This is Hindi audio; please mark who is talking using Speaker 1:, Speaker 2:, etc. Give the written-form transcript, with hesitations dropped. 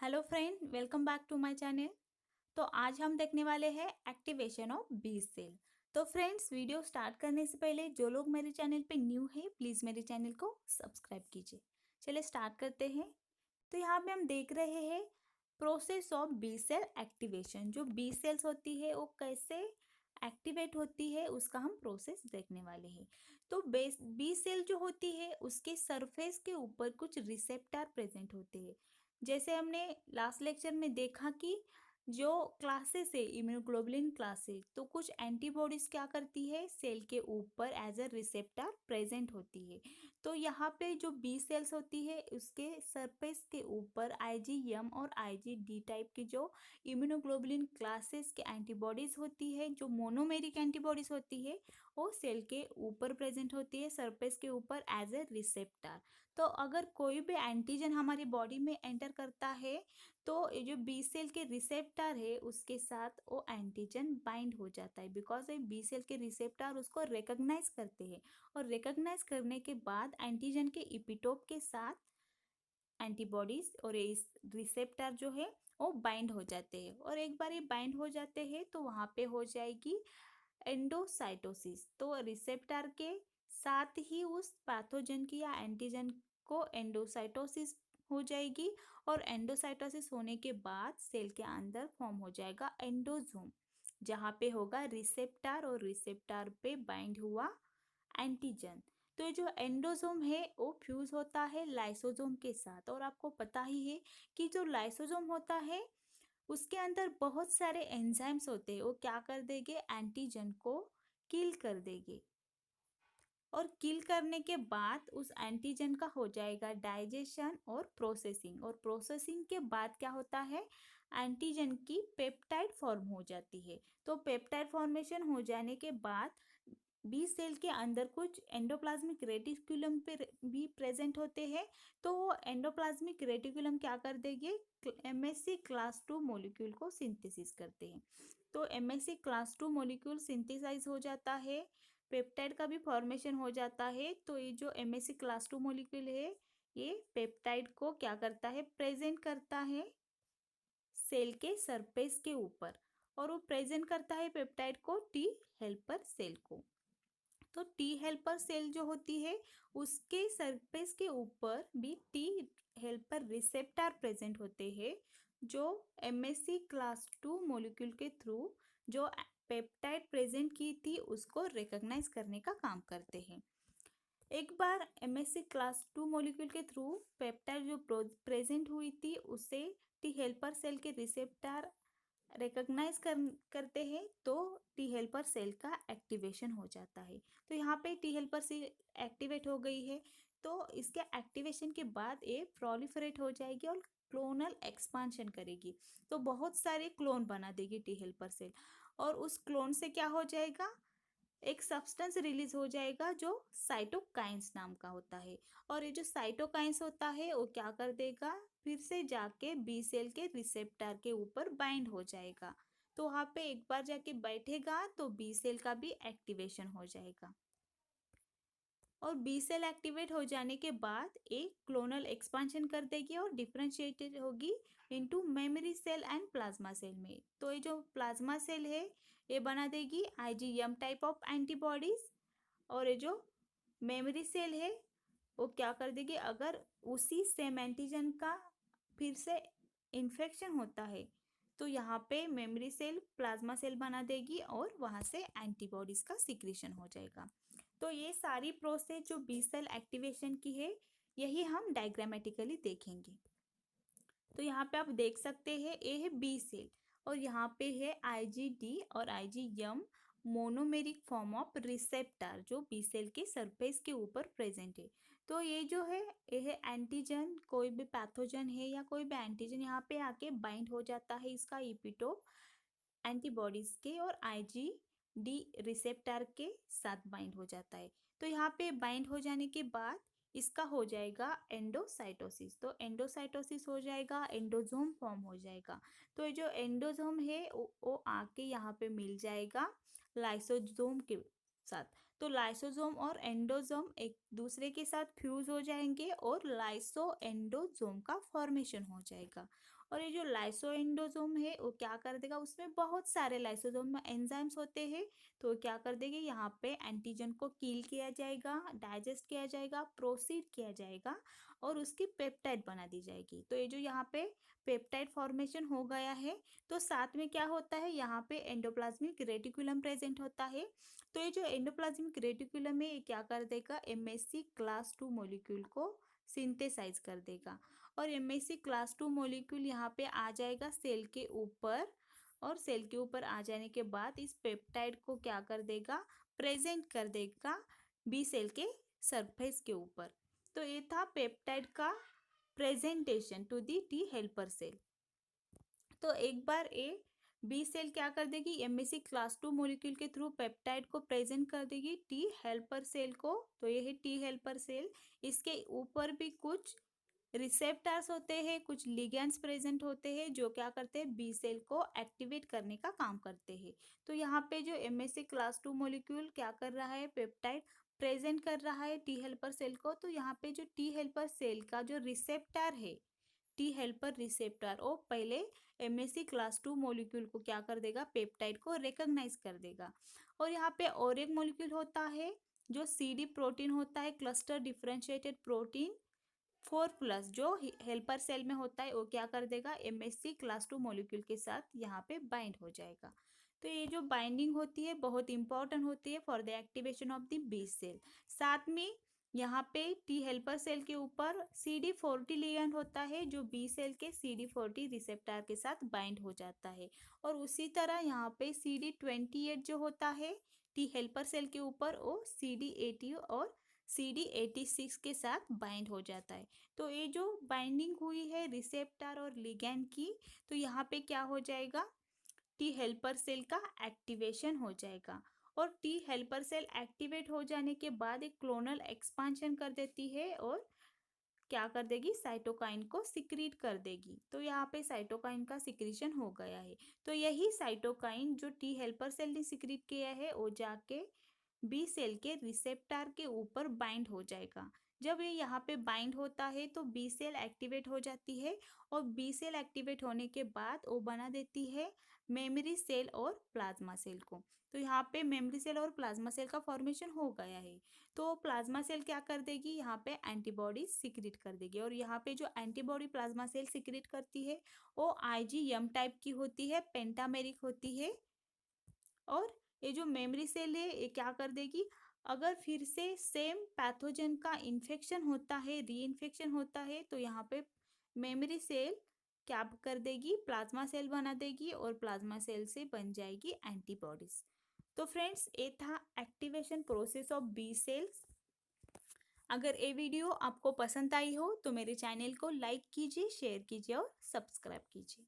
Speaker 1: Hello friend, welcome back to my channel. तो आज हम देखने वाले हैं एक्टिवेशन ऑफ बी सेल। तो फ्रेंड्स, वीडियो स्टार्ट करने से पहले जो लोग मेरे चैनल पे न्यू है प्लीज़ मेरे चैनल को सब्सक्राइब कीजिए। चलिए स्टार्ट करते हैं। तो यहाँ पे हम देख रहे हैं process of B cell activation. जो बी सेल्स होती है वो कैसे एक्टिवेट होती है उसका हम प्रोसेस देखने वाले हैं। तो बेस बी सेल जो होती है उसके सरफेस के ऊपर कुछ रिसेप्टर प्रेजेंट होते हैं। जैसे हमने लास्ट लेक्चर में देखा कि जो क्लासेस है इम्यूनोग्लोबुलिन क्लासेस, तो कुछ एंटीबॉडीज क्या करती है सेल के ऊपर एज अ रिसेप्टर प्रेजेंट होती है। तो यहाँ पे जो बी सेल्स होती है उसके सरफेस के ऊपर आईजीएम और आईजीडी टाइप की जो इम्यूनोग्लोबुलिन क्लासेस के एंटीबॉडीज होती है, जो मोनोमेरिक एंटीबॉडीज होती है, वो सेल के ऊपर प्रेजेंट होती है सरफेस के ऊपर एज ए रिसेप्टर। तो अगर कोई भी एंटीजन हमारी बॉडी में एंटर करता है तो ये जो बी सेल के रिसेप्टर है उसके साथ वो एंटीजन बाइंड हो जाता है, बिकॉज ये बी सेल के रिसेप्टर उसको रिकॉग्नाइज करते हैं। और रिकॉग्नाइज करने के बाद एंटीजन के इपिटोप के साथ एंटीबॉडीज और इस रिसेप्टर जो है वो बाइंड हो जाते हैं। और एक बार ये बाइंड हो जाते हैं तो वहाँ पे हो जाएगी एंडोसाइटोसिस। तो रिसेप्टर के साथ ही उस पैथोजन की या एंटीजन को एंडोसाइटोसिस हो जाएगी। और एंडोसाइटोसिस होने के बाद सेल के अंदर फॉर्म हो जाएगा एंडोजोम, जहाँ पे होगा रिसेप्टर और रिसेप्टर पे बाइंड हुआ एंटीजन। तो ये जो एंडोसोम है वो फ्यूज होता है लाइसोसोम के साथ। और आपको पता ही है कि जो लाइसोसोम होता है उसके अंदर बहुत सारे एंजाइम्स होते हैं, वो क्या कर देंगे एंटीजन को किल कर देंगे। और किल करने के बाद उस एंटीजन का हो जाएगा डाइजेशन और प्रोसेसिंग। और प्रोसेसिंग के बाद क्या होता है एंटीजन की पेप्टाइड फॉर्म हो जाती है। तो पेप्टाइड फॉर्मेशन हो जाने के बाद बी सेल के अंदर कुछ एंडोप्लाज्मिक रेटिकुलम पे भी प्रेजेंट होते हैं। तो वो एंडोप्लाज्मिक रेटिकुलम क्या कर देंगे एमएससी क्लास 2 मॉलिक्यूल को सिंथेसिस करते हैं। तो एमएससी क्लास 2 मॉलिक्यूल सिंथेसाइज हो जाता है, पेप्टाइड का भी फॉर्मेशन हो जाता है। तो ये जो एमएससी क्लास 2 मॉलिक्यूल है ये पेप्टाइड को क्या करता है प्रेजेंट करता है सेल के सरफेस के ऊपर। और वो प्रेजेंट करता है पेप्टाइड को टी हेल्पर सेल को। तो टी हेल्पर सेल जो होती है उसके सरफेस के ऊपर भी टी हेल्पर रिसेप्टर प्रेजेंट होते हैं, जो एमएससी क्लास 2 मॉलिक्यूल के थ्रू जो पेप्टाइड प्रेजेंट की थी उसको रिकॉग्नाइज करने का काम करते हैं। एक बार एमएससी क्लास 2 मॉलिक्यूल के थ्रू पेप्टाइड जो प्रेजेंट हुई थी उसे टी हेल्पर सेल के रिसेप्टर रिकॉग्नाइज करते हैं, तो टी हेल्पर सेल का एक्टिवेशन हो जाता है। तो यहाँ पे टी हेल्पर सेल एक्टिवेट हो गई है। तो इसके एक्टिवेशन के बाद ये प्रोलिफरेट हो जाएगी और क्लोनल एक्सपांशन करेगी। तो बहुत सारे क्लोन बना देगी टी हेल्पर सेल। और उस क्लोन से क्या हो जाएगा एक सब्सटेंस रिलीज हो जाएगा जो साइटोकाइंस नाम का होता है। और ये जो साइटोकाइंस होता है वो क्या कर देगा फिर से जाके बी सेल के रिसेप्टर के ऊपर बाइंड हो जाएगा। तो वहाँ पे एक बार जाके बैठेगा तो बी सेल का भी एक्टिवेशन हो जाएगा। और बी सेल एक्टिवेट हो जाने के बाद एक क्लोनल एक्सपांशन कर देगी और डिफरेंशिएटेड होगी into memory cell and plasma cell में। तो ये जो प्लाज्मा सेल है ये बना देगी आईजीएम टाइप ऑफ एंटीबॉडीज। और ये जो मेमोरी सेल है वो क्या कर देगी अगर उसी सेम एंटीजन का फिर से इन्फेक्शन होता है तो यहाँ पे मेमोरी सेल प्लाज्मा सेल बना देगी और वहाँ से एंटीबॉडीज का सिक्रीशन हो जाएगा। तो ये सारी प्रोसेस जो बी सेल एक्टिवेशन की है यही हम डायग्रामेटिकली देखेंगे। तो यहाँ पे आप देख सकते हैं ये है बी सेल और यहाँ पे है आईजीडी और IgM monomeric form of receptor जो बी सेल के सरफेस के ऊपर प्रेजेंट है। तो ये है एंटीजन, कोई भी पैथोजन है या कोई भी एंटीजन यहाँ पे आके बाइंड हो जाता है इसका इपिटोप एंटीबॉडीज के और आईजीडी रिसेप्टर के साथ बाइंड हो जाता है। तो यहाँ पे बाइंड हो जाने के बाद इसका हो जाएगा एंडोसाइटोसिस। तो एंडोसाइटोसिस हो जाएगा, एंडोजोम फॉर्म हो जाएगा। तो ये जो एंडोजोम है वो आके यहाँ पे मिल जाएगा लाइसोजोम के साथ। तो लाइसोसोम और एंडोसोम एक दूसरे के साथ फ्यूज हो जाएंगे और लाइसो एंडोसोम का फॉर्मेशन हो जाएगा। और ये जो लाइसो एंडोसोम है वो क्या कर देगा, उसमें बहुत सारे लाइसोसोम में एंजाइम्स होते हैं, तो वो क्या कर देगी, यहाँ पे एंटीजन को किल किया जाएगा, डाइजेस्ट किया जाएगा, प्रोसीड किया जाएगा और उसकी पेप्टाइड बना दी जाएगी। तो ये जो यहाँ पे पेप्टाइड फॉर्मेशन हो गया है, तो साथ में क्या होता है, यहाँ पे एंडोप्लाज्मिक रेटिकुलम प्रेजेंट होता है। तो ये जो एंडोप्लाज्मिक रेटिकुलम है ये क्या कर देगा, एमएससी क्लास 2 मॉलिक्यूल को सिंथेसाइज कर देगा। और एमएससी क्लास 2 मॉलिक्यूल यहाँ पे आ जाएगा सेल के ऊपर, और सेल के ऊपर आ जाने के बाद इस पेप्टाइड को क्या कर देगा, प्रेजेंट कर देगा बी सेल के सरफेस के ऊपर। तो ये था पेप्टाइड का presentation to the T helper cell. तो एक बार ए बी सेल क्या कर देगी, एमएससी क्लास 2 मॉलिक्यूल के थ्रू पेप्टाइड को प्रेजेंट कर देगी टी हेल्पर सेल को। तो ये है टी हेल्पर सेल। इसके ऊपर भी कुछ रिसेप्टर्स होते हैं, कुछ लिगेंड्स प्रेजेंट होते हैं जो क्या करते हैं, बी सेल को एक्टिवेट करने का काम करते हैं। तो यहाँ पे जो एमएससी क्लास 2 मॉलिक्यूल क्या कर रहा है, पेप्टाइड प्रेजेंट कर रहा है टी हेल्पर सेल को। तो यहाँ पे जो टी हेल्पर सेल का जो रिसेप्टर है, टी हेल्पर रिसेप्टर, वो पहले एमएससी क्लास 2 मॉलिक्यूल को क्या कर देगा, पेप्टाइड को रिकॉग्नाइज कर देगा। और यहाँ पे और एक मॉलिक्यूल होता है जो सीडी प्रोटीन होता है, क्लस्टर डिफरेंशिएटेड प्रोटीन 4+, जो हेल्पर सेल में होता है, वो क्या कर देगा, एमएससी क्लास 2 मॉलिक्यूल के साथ यहाँ पे बाइंड हो जाएगा। तो ये जो बाइंडिंग होती है बहुत इंपॉर्टेंट होती है for the activation of the B cell. साथ में यहाँ पे टी हेल्पर सेल के ऊपर CD40 लिगैंड होता है जो बी सेल के CD40 रिसेप्टर के साथ बाइंड हो जाता है। और उसी तरह यहाँ पे CD28 जो होता है टी हेल्पर सेल के ऊपर, वो CD80 और CD86 के साथ बाइंड हो जाता है। तो ये जो बाइंडिंग हुई है रिसेप्टर और लिगैंड की, तो यहाँ पे क्या हो जाएगा, टी हेल्पर सेल का एक्टिवेशन हो जाएगा। और टी हेल्पर सेल एक्टिवेट हो जाने के बाद एक क्लोनल एक्सपांशन कर देती है और क्या कर देगी, साइटोकाइन को सिक्रीट कर देगी। तो यहाँ पे साइटोकाइन का सिक्रीशन हो गया है। तो यही साइटोकाइन जो टी हेल्पर सेल ने सिक्रीट किया है वो जाके बी सेल के रिसेप्टर के ऊपर बाइंड हो जाएगा। जब ये यहाँ पे बाइंड होता है तो बी सेल एक्टिवेट हो जाती है, और बी सेल एक्टिवेट होने के बाद वो बना देती है मेमोरी सेल और प्लाज्मा सेल को। तो यहाँ पे मेमोरी सेल और प्लाज्मा सेल का फॉर्मेशन हो गया है। तो प्लाज्मा सेल क्या कर देगी, यहाँ पे एंटीबॉडी सिक्रीट कर देगी। और यहाँ पे जो एंटीबॉडी प्लाज्मा सेल सिक्रीट करती है वो IgM टाइप की होती है, पेंटामेरिक होती है। और ये जो मेमोरी सेल है ये क्या कर देगी, अगर फिर से सेम पैथोजन का इन्फेक्शन होता है, री इन्फेक्शन होता है, तो यहाँ पे मेमोरी सेल क्या कर देगी, प्लाज्मा सेल बना देगी और प्लाज्मा सेल से बन जाएगी एंटीबॉडीज। तो फ्रेंड्स ये था activation process of B cells. अगर ये वीडियो आपको पसंद आई हो तो मेरे चैनल को लाइक कीजिए, शेयर कीजिए और सब्सक्राइब कीजिए।